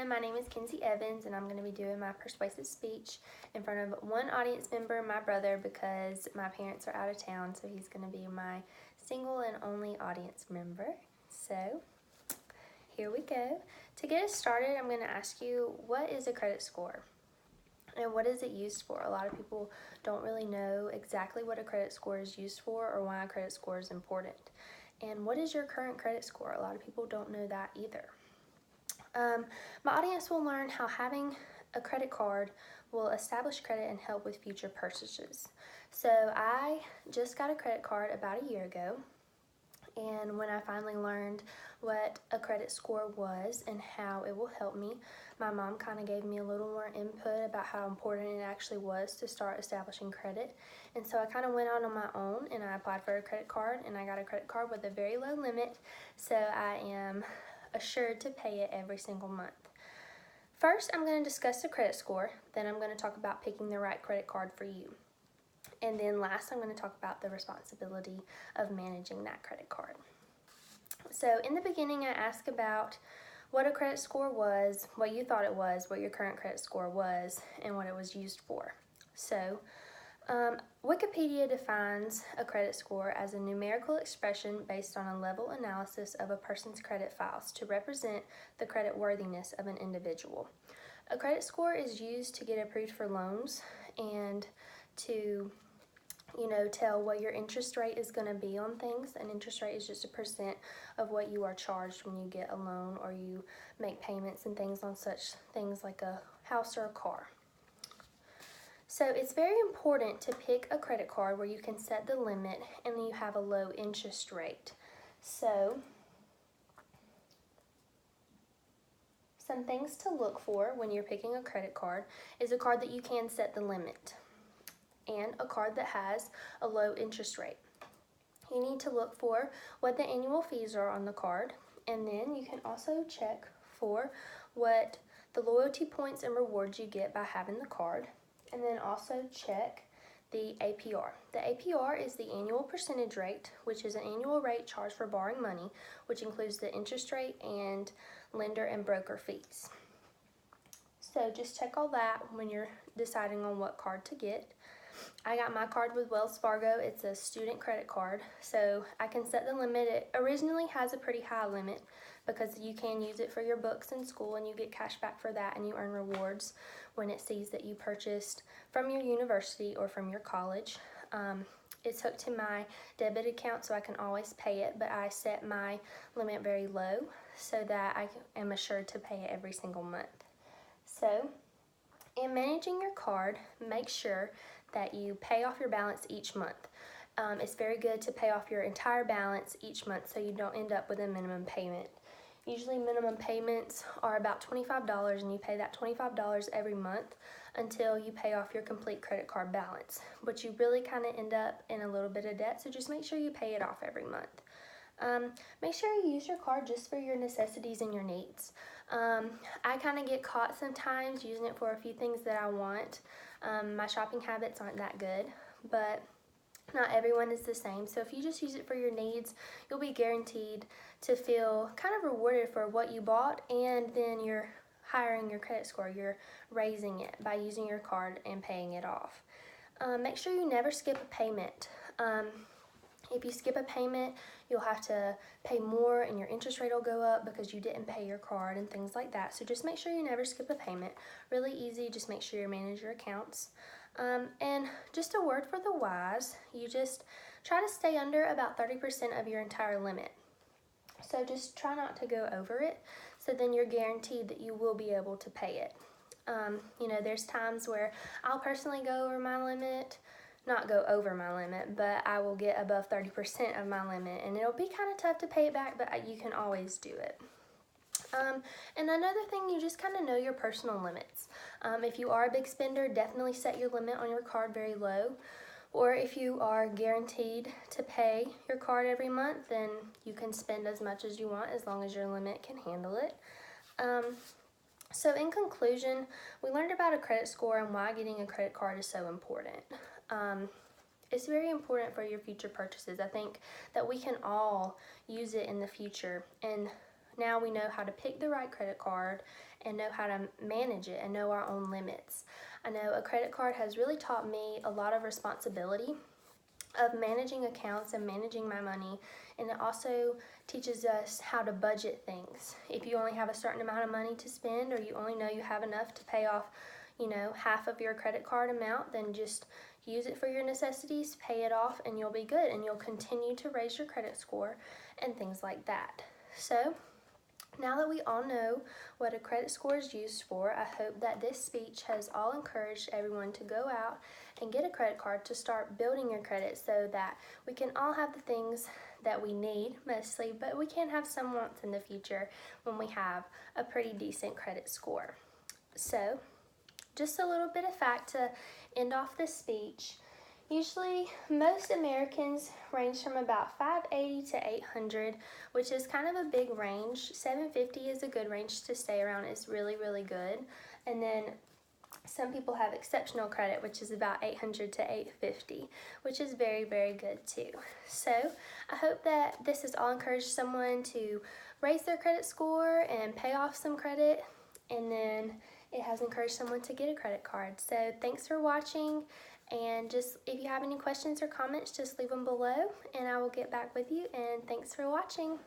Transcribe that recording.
my name is Kenzie Evans, and I'm going to be doing my persuasive speech in front of one audience member, my brother, because my parents are out of town, so he's going to be my single and only audience member. So, here we go. To get us started, I'm going to ask you, what is a credit score? And what is it used for? A lot of people don't really know exactly what a credit score is used for or why a credit score is important. And what is your current credit score? A lot of people don't know that either. My audience will learn how having a credit card will establish credit and help with future purchases. So I just got a credit card about a year ago, and when I finally learned what a credit score was and how it will help me, my mom kind of gave me a little more input about how important it actually was to start establishing credit. And so I kind of went out on my own and I applied for a credit card, and I got a credit card with a very low limit, so I am assured to pay it every single month. First, I'm going to discuss the credit score, then I'm going to talk about picking the right credit card for you. And then last, I'm going to talk about the responsibility of managing that credit card. So in the beginning, I asked about what a credit score was, what you thought it was, what your current credit score was, and what it was used for. So Wikipedia defines a credit score as a numerical expression based on a level analysis of a person's credit files to represent the credit worthiness of an individual. A credit score is used to get approved for loans and to tell what your interest rate is going to be on things. An interest rate is just a percent of what you are charged when you get a loan or you make payments and things on such things like a house or a car. So it's very important to pick a credit card where you can set the limit and you have a low interest rate. So some things to look for when you're picking a credit card is a card that you can set the limit and a card that has a low interest rate. You need to look for what the annual fees are on the card, and then you can also check for what the loyalty points and rewards you get by having the card. And then also check the APR. The APR is the annual percentage rate, which is an annual rate charged for borrowing money, which includes the interest rate and lender and broker fees. So just check all that when you're deciding on what card to get. I got my card with Wells Fargo. It's a student credit card, so I can set the limit. It originally has a pretty high limit because you can use it for your books in school and you get cash back for that, and you earn rewards when it sees that you purchased from your university or from your college. It's hooked to my debit account, so I can always pay it, but I set my limit very low so that I am assured to pay it every single month. So in managing your card, make sure that you pay off your balance each month. It's very good to pay off your entire balance each month so you don't end up with a minimum payment. Usually minimum payments are about $25, and you pay that $25 every month until you pay off your complete credit card balance. But you really kind of end up in a little bit of debt, so just make sure you pay it off every month. Make sure you use your card just for your necessities and your needs. I kind of get caught sometimes using it for a few things that I want. My shopping habits aren't that good, but not everyone is the same. So if you just use it for your needs, you'll be guaranteed to feel kind of rewarded for what you bought, and then you're hiring your credit score. You're raising it by using your card and paying it off. Make sure you never skip a payment. If you skip a payment, you'll have to pay more and your interest rate will go up because you didn't pay your card and things like that. So just make sure you never skip a payment. Really easy, just make sure you manage your accounts. And just a word for the wise, you just try to stay under about 30% of your entire limit. So just try not to go over it, so then you're guaranteed that you will be able to pay it. There's times where I'll personally go over my limit, not go over my limit, but I will get above 30% of my limit, and it'll be kind of tough to pay it back, but you can always do it. And another thing, you just kind of know your personal limits. If you are a big spender, definitely set your limit on your card very low. Or if you are guaranteed to pay your card every month, then you can spend as much as you want as long as your limit can handle it. So in conclusion, we learned about a credit score and why getting a credit card is so important. It's very important for your future purchases. I think that we can all use it in the future, and now we know how to pick the right credit card and know how to manage it and know our own limits. I know a credit card has really taught me a lot of responsibility of managing accounts and managing my money, and it also teaches us how to budget things. If you only have a certain amount of money to spend, or you only know you have enough to pay off, half of your credit card amount, then just use it for your necessities, pay it off, and you'll be good, and you'll continue to raise your credit score and things like that. So now that we all know what a credit score is used for, I hope that this speech has all encouraged everyone to go out and get a credit card to start building your credit, so that we can all have the things that we need mostly, but we can have some wants in the future when we have a pretty decent credit score. So just a little bit of fact to end off this speech. Usually, most Americans range from about 580 to 800, which is kind of a big range. 750 is a good range to stay around. It's really, really good. And then some people have exceptional credit, which is about 800 to 850, which is very, very good too. So I hope that this has all encouraged someone to raise their credit score and pay off some credit, and then it has encouraged someone to get a credit card. So thanks for watching, and just if you have any questions or comments, just leave them below and I will get back with you, and thanks for watching.